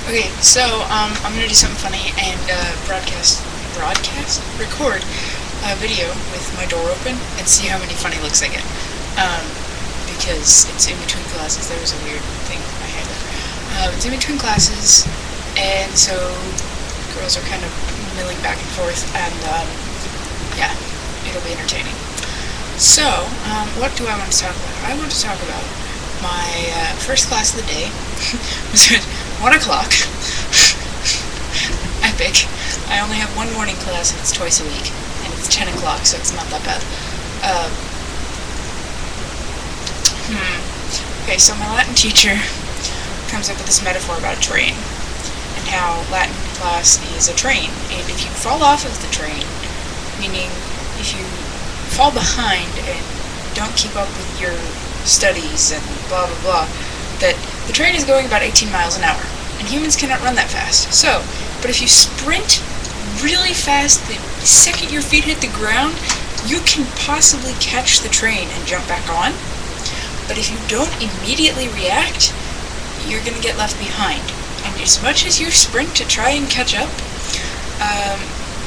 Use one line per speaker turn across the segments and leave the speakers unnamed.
Okay, so I'm gonna do something funny and record a video with my door open and see how many funny looks I get. Because it's in between classes. There was a weird thing I had there. It's in between classes, and so girls are kind of milling back and forth, and yeah, it'll be entertaining. So, what do I want to talk about? I want to talk about my first class of the day. Was at 1 o'clock. Epic. I only have one morning class and it's twice a week. And it's 10 o'clock, so it's not that bad. Okay, so my Latin teacher comes up with this metaphor about a train. And how Latin class is a train. And if you fall off of the train, meaning if you fall behind and don't keep up with your studies and blah blah blah, that the train is going about 18 miles an hour, and humans cannot run that fast. So, but if you sprint really fast the second your feet hit the ground, you can possibly catch the train and jump back on. But if you don't immediately react, you're going to get left behind. And as much as you sprint to try and catch up,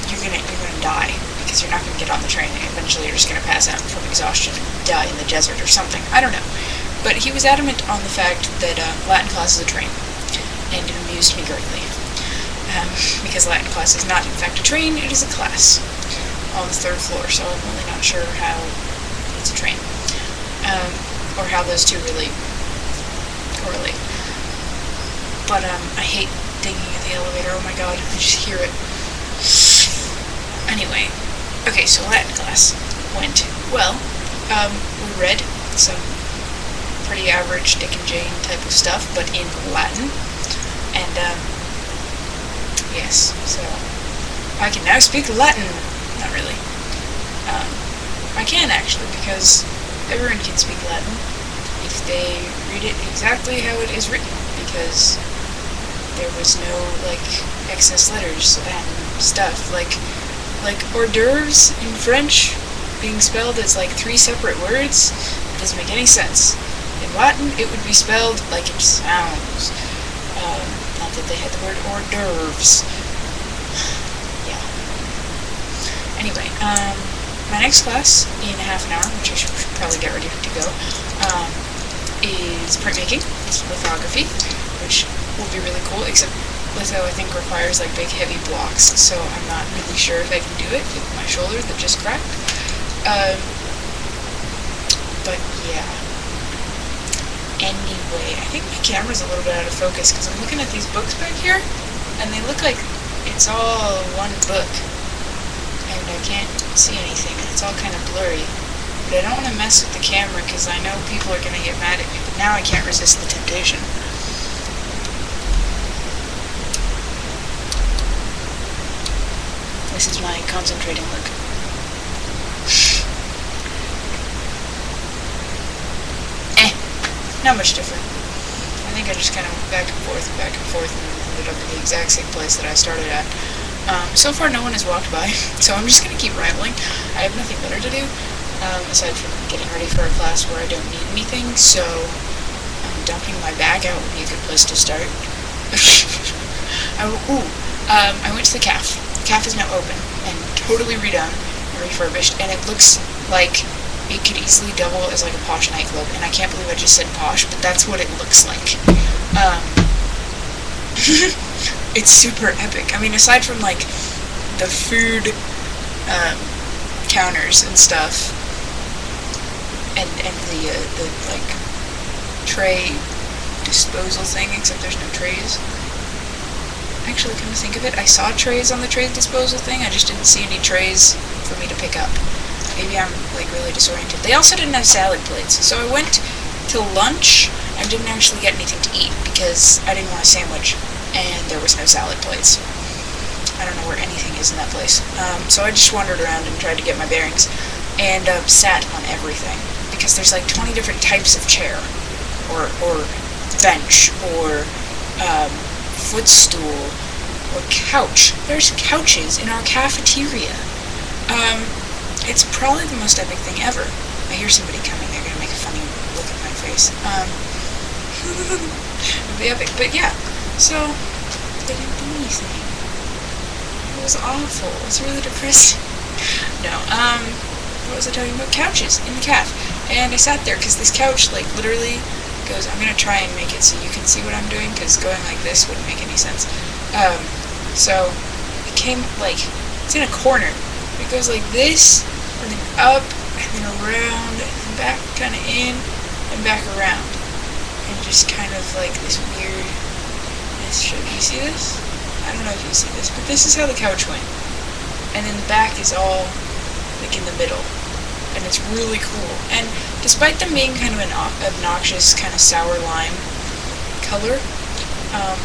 you're gonna die, because you're not going to get on the train, and eventually you're just going to pass out from exhaustion and die in the desert or something. I don't know. But he was adamant on the fact that Latin class is a train, and it amused me greatly. Because Latin class is not in fact a train, it is a class on the 3rd floor, so I'm really not sure how it's a train. Or how those two really correlate. But I hate dinging in the elevator, oh my god, I just hear it. Anyway, okay, so Latin class went well. We read some pretty average Dick and Jane type of stuff, but in Latin. And, yes, so I can now speak Latin. Not really. I can actually, because everyone can speak Latin if they read it exactly how it is written, because there was no, like, excess letters and stuff, like hors d'oeuvres in French being spelled as like 3 separate words. It doesn't make any sense. In Latin, it would be spelled like it sounds. Not that they had the word hors d'oeuvres. Yeah. Anyway, my next class in half an hour, which I should probably get ready to go, is printmaking. It's lithography, which will be really cool, except litho I think requires like big heavy blocks, so I'm not really sure if I can do it with my shoulder that just cracked. But yeah. Anyway, I think my camera's a little bit out of focus because I'm looking at these books back here, and they look like it's all one book, and I can't see anything. It's all kind of blurry. But I don't want to mess with the camera because I know people are going to get mad at me, but now I can't resist the temptation. This is my concentrating look. Not much different. I think I just kind of went back and forth, and ended up in the exact same place that I started at. So far no one has walked by, so I'm just going to keep rambling. I have nothing better to do, aside from getting ready for a class where I don't need anything, so dumping my bag out would be a good place to start. I went to the cafe. The cafe is now open and totally redone and refurbished, and it looks like it could easily double as like a posh nightclub, and I can't believe I just said posh, but that's what it looks like. It's super epic. I mean, aside from like the food counters and stuff, and the like tray disposal thing, except there's no trays. Actually, come to think of it, I saw trays on the tray disposal thing, I just didn't see any trays for me to pick up. Maybe I'm like really disoriented. They also didn't have salad plates, so I went to lunch and didn't actually get anything to eat because I didn't want a sandwich, and there was no salad plates. I don't know where anything is in that place. So I just wandered around and tried to get my bearings, and sat on everything, because there's like 20 different types of chair, or bench, or footstool, or couch. There's couches in our cafeteria. It's probably the most epic thing ever. I hear somebody coming, they're gonna make a funny look at my face. It'll be epic, but yeah. So, They didn't do anything. It was awful. It was really depressing. No, what was I talking about? Couches in the calf. And I sat there because this couch, like, literally goes, I'm gonna try and make it so you can see what I'm doing, because going like this wouldn't make any sense. So it came, like, it's in a corner. It goes like this, and then up, and then around, and then back, kind of in, and back around. And just kind of like this weird, you see this? I don't know if you see this, but this is how the couch went. And then the back is all, like, in the middle. And it's really cool. And despite them being kind of an obnoxious, kind of sour lime color,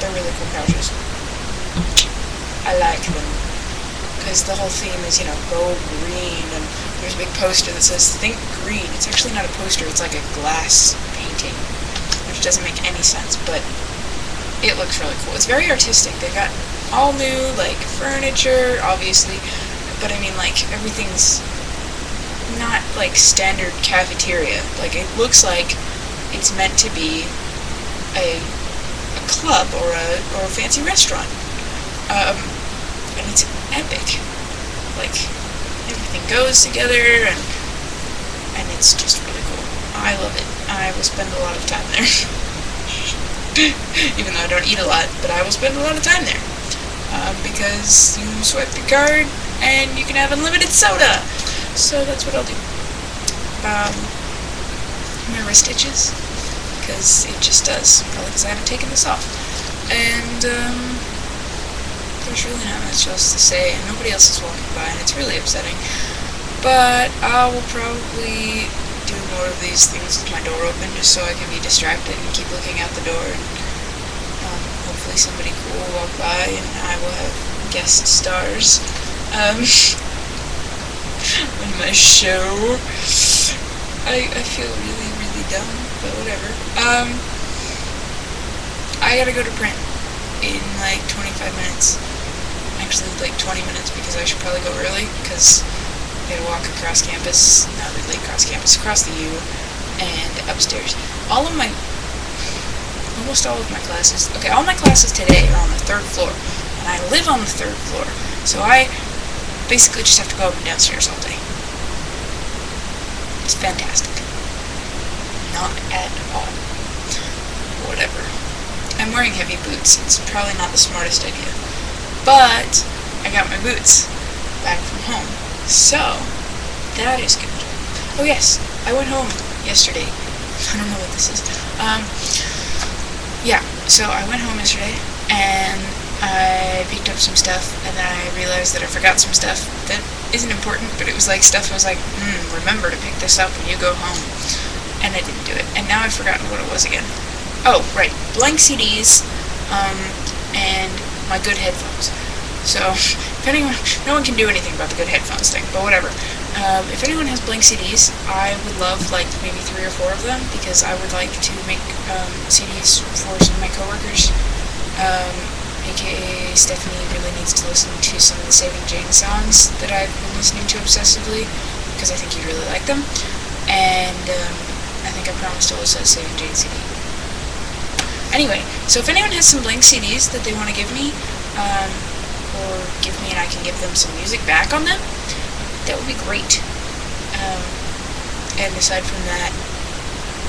they're really cool couches. I like them. Because the whole theme is, you know, go green, and there's a big poster that says, think green. It's actually not a poster, it's like a glass painting, which doesn't make any sense, but it looks really cool. It's very artistic. They've got all new, like, furniture, obviously, but I mean, like, everything's not like standard cafeteria. Like, it looks like it's meant to be a club or a fancy restaurant. And it's epic. Like, everything goes together, and it's just really cool. I love it. I will spend a lot of time there. Even though I don't eat a lot, but I will spend a lot of time there. Because you swipe your card, and you can have unlimited soda. So that's what I'll do. My wrist itches, because it just does, probably because I haven't taken this off. And there's really not much else to say, and nobody else is walking by, and it's really upsetting. But I will probably do more of these things with my door open, just so I can be distracted and keep looking out the door, and hopefully somebody cool will walk by, and I will have guest stars. On my show. I feel really, really dumb, but whatever. I gotta go to print in like 25 minutes. Actually, like 20 minutes, because I should probably go early, because I gotta walk across campus, not really across campus, across the U, and upstairs. Almost all of my classes, okay, all my classes today are on the 3rd floor, and I live on the 3rd floor, so I basically just have to go up and downstairs all day. It's fantastic. Not at all. Whatever. I'm wearing heavy boots. It's probably not the smartest idea. But I got my boots back from home. So, that is good. Oh yes, I went home yesterday. I don't know what this is. Yeah, so I went home yesterday, and I picked up some stuff, and then I realized that I forgot some stuff that isn't important, but it was like stuff I was like, remember to pick this up when you go home. And I didn't do it. And now I've forgotten what it was again. Oh, right. Blank CDs, and my good headphones. So, if anyone, no one can do anything about the good headphones thing, but whatever. If anyone has blank CDs, I would love, like, maybe 3 or 4 of them, because I would like to make CDs for some of my coworkers. AKA Stephanie really needs to listen to some of the Saving Jane songs that I've been listening to obsessively, because I think you'd really like them. And I think I promised to listen to Saving Jane CD. Anyway, so if anyone has some blank CDs that they want to give me, or give me and I can give them some music back on them, that would be great. And aside from that,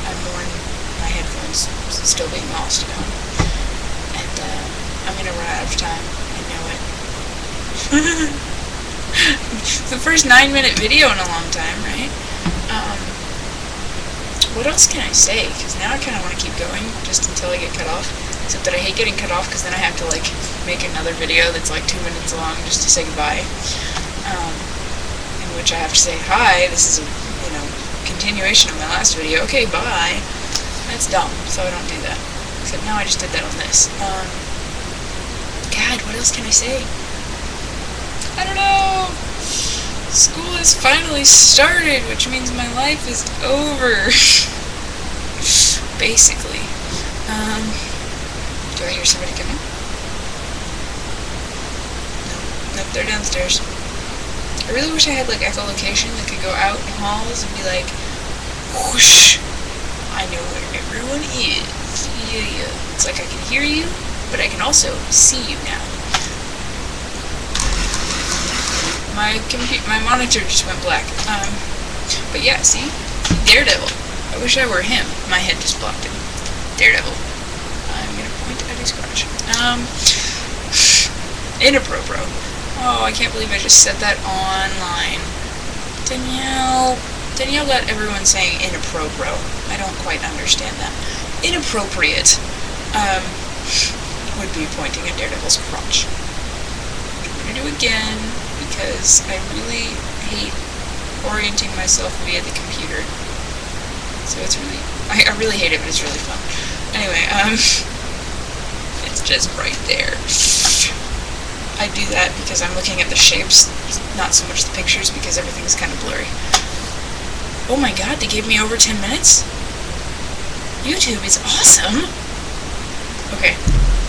I'm mourning my headphones still being lost at home. And I'm gonna run out of time. I know it. It's the first 9-minute video in a long time, right? What else can I say? Because now I kind of want to keep going just until I get cut off. Except that I hate getting cut off, because then I have to, like, make another video that's like 2 minutes long just to say goodbye. In which I have to say, hi, this is a, continuation of my last video. Okay, bye. That's dumb, so I don't do that. Except now I just did that on this. God, what else can I say? I don't know! School has finally started, which means my life is over. Basically. Do I hear somebody coming? No. Nope, they're downstairs. I really wish I had, like, echolocation that could go out in halls and be like, whoosh! I know where everyone is. Yeah. It's like I can hear you, but I can also see you now. My monitor just went black. But yeah, see? Daredevil. I wish I were him. My head just blocked him. Daredevil. I'm gonna point at his crotch. Inappropriate. Oh, I can't believe I just said that online. Danielle got everyone saying inappropriate. I don't quite understand that. Inappropriate, would be pointing at Daredevil's crotch. Which I'm gonna do again, because I really hate orienting myself via the computer. So it's really, I really hate it, but it's really fun. Anyway, it's just right there. I do that because I'm looking at the shapes, not so much the pictures, because everything's kind of blurry. Oh my god, they gave me over 10 minutes? YouTube is awesome! Okay,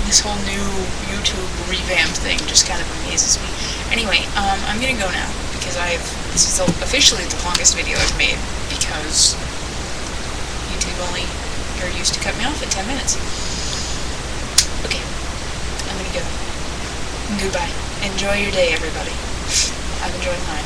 this whole new YouTube revamped thing just kind of amazes me. Anyway, I'm gonna go now, because this is officially the longest video I've made, because YouTube only used to cut me off at 10 minutes. Okay, I'm gonna go. Goodbye. Enjoy your day, everybody. I've enjoyed mine.